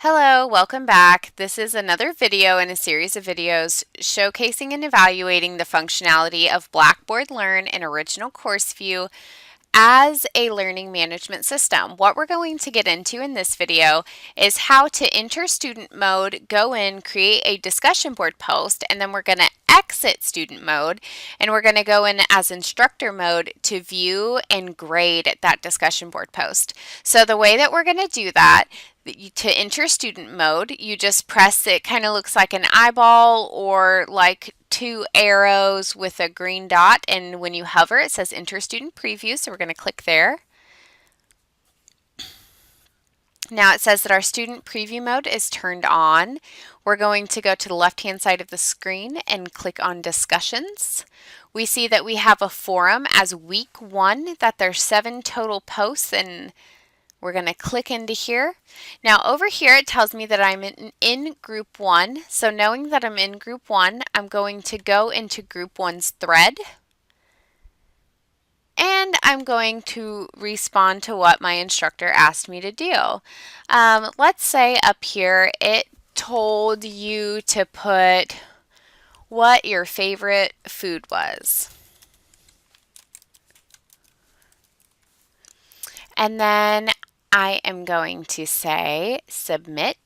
Hello, welcome back. This is another video in a series of videos showcasing and evaluating the functionality of Blackboard Learn in Original Course View as a learning management system. What we're going to get into in this video is how to enter student mode, go in, create a discussion board post, and then we're going to exit student mode and we're going to go in as instructor mode to view and grade that discussion board post. So the way that we're going to do that, to enter student mode, you just press, it kind of looks like an eyeball or like two arrows with a green dot, and when you hover it says enter student preview, so we're going to click there. Now it says that our student preview mode is turned on. We're going to go to the left hand side of the screen and click on discussions. We see that we have a forum as week 1, that there's 7 total posts, and we're going to click into here. Now over here it tells me that I'm in group 1. So knowing that I'm in group 1, I'm going to go into group 1's thread. And I'm going to respond to what my instructor asked me to do. Let's say up here it told you to put what your favorite food was. And then I am going to say submit.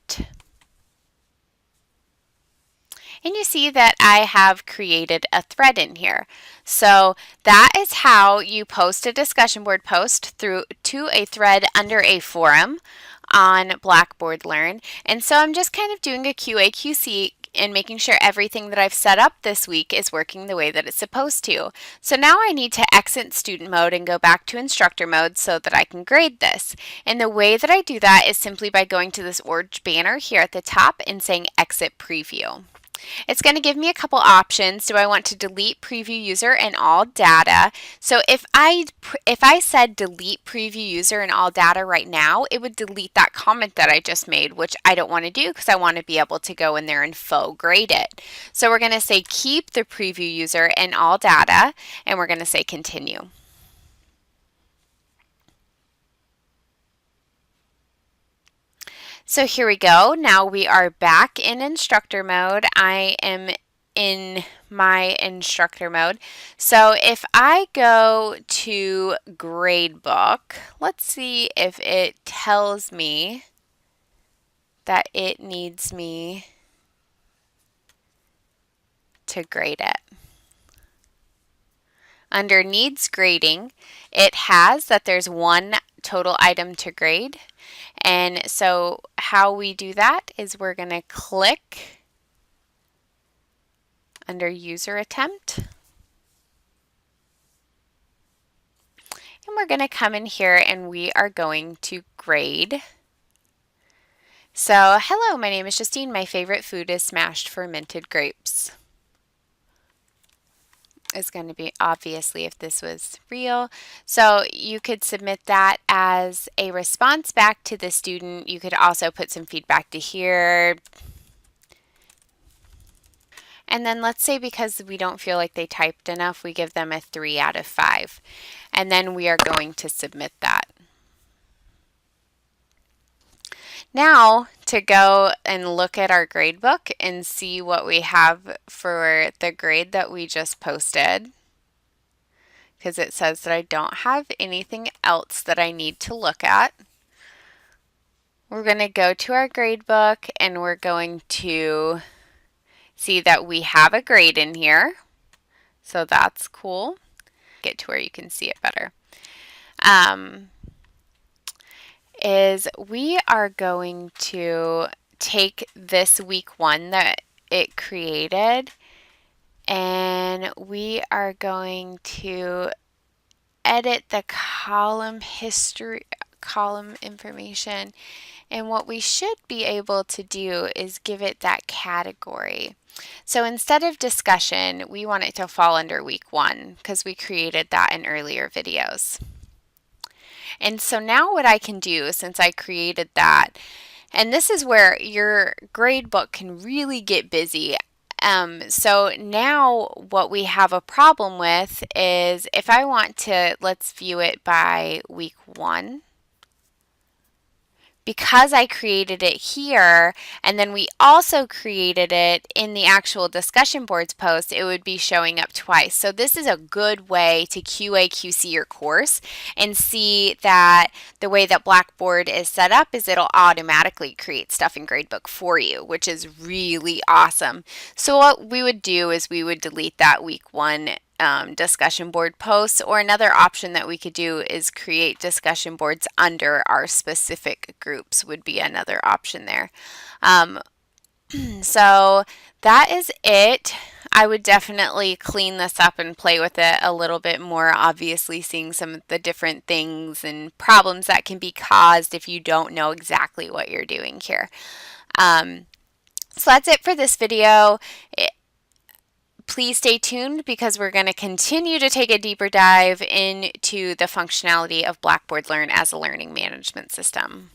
And you see that I have created a thread in here. So that is how you post a discussion board post through to a thread under a forum on Blackboard Learn. And so I'm just kind of doing a QA/QC and making sure everything that I've set up this week is working the way that it's supposed to. So now I need to exit student mode and go back to instructor mode so that I can grade this. And the way that I do that is simply by going to this orange banner here at the top and saying exit preview. It's going to give me a couple options. Do I want to delete preview user and all data? So if I said delete preview user and all data right now, it would delete that comment that I just made, which I don't want to do because I want to be able to go in there and faux grade it. So we're going to say keep the preview user and all data, and we're going to say continue. So here we go. Now we are back in instructor mode. I am in my instructor mode. So if I go to gradebook, let's see if it tells me that it needs me to grade it. Under needs grading, it has that there's 1 total item to grade. And so how we do that is we're going to click under user attempt. And we're going to come in here and we are going to grade. So hello, my name is Justine. My favorite food is smashed fermented grapes. Is going to be obviously if this was real. So you could submit that as a response back to the student. You could also put some feedback to here. And then let's say because we don't feel like they typed enough, we give them a 3 out of 5. And then we are going to submit that. Now to go and look at our gradebook and see what we have for the grade that we just posted, because it says that I don't have anything else that I need to look at. We're going to go to our gradebook and we're going to see that we have a grade in here. So that's cool. Get to where you can see it better. Is we are going to take this week 1 that it created and we are going to edit the column history, column information, and what we should be able to do is give it that category. So instead of discussion, we want it to fall under week 1 because we created that in earlier videos. And so now what I can do, since I created that, and this is where your gradebook can really get busy. So now what we have a problem with is if I want to, let's view it by week 1. because I created it here and then we also created it in the actual discussion boards post, it would be showing up twice. So this is a good way to QA/QC your course and see that the way that Blackboard is set up is it'll automatically create stuff in Gradebook for you, which is really awesome. So what we would do is we would delete that week 1 discussion board posts, or another option that we could do is create discussion boards under our specific groups would be another option there. So that is it. I would definitely clean this up and play with it a little bit more, obviously seeing some of the different things and problems that can be caused if you don't know exactly what you're doing here. So that's it for this video. Please stay tuned because we're going to continue to take a deeper dive into the functionality of Blackboard Learn as a learning management system.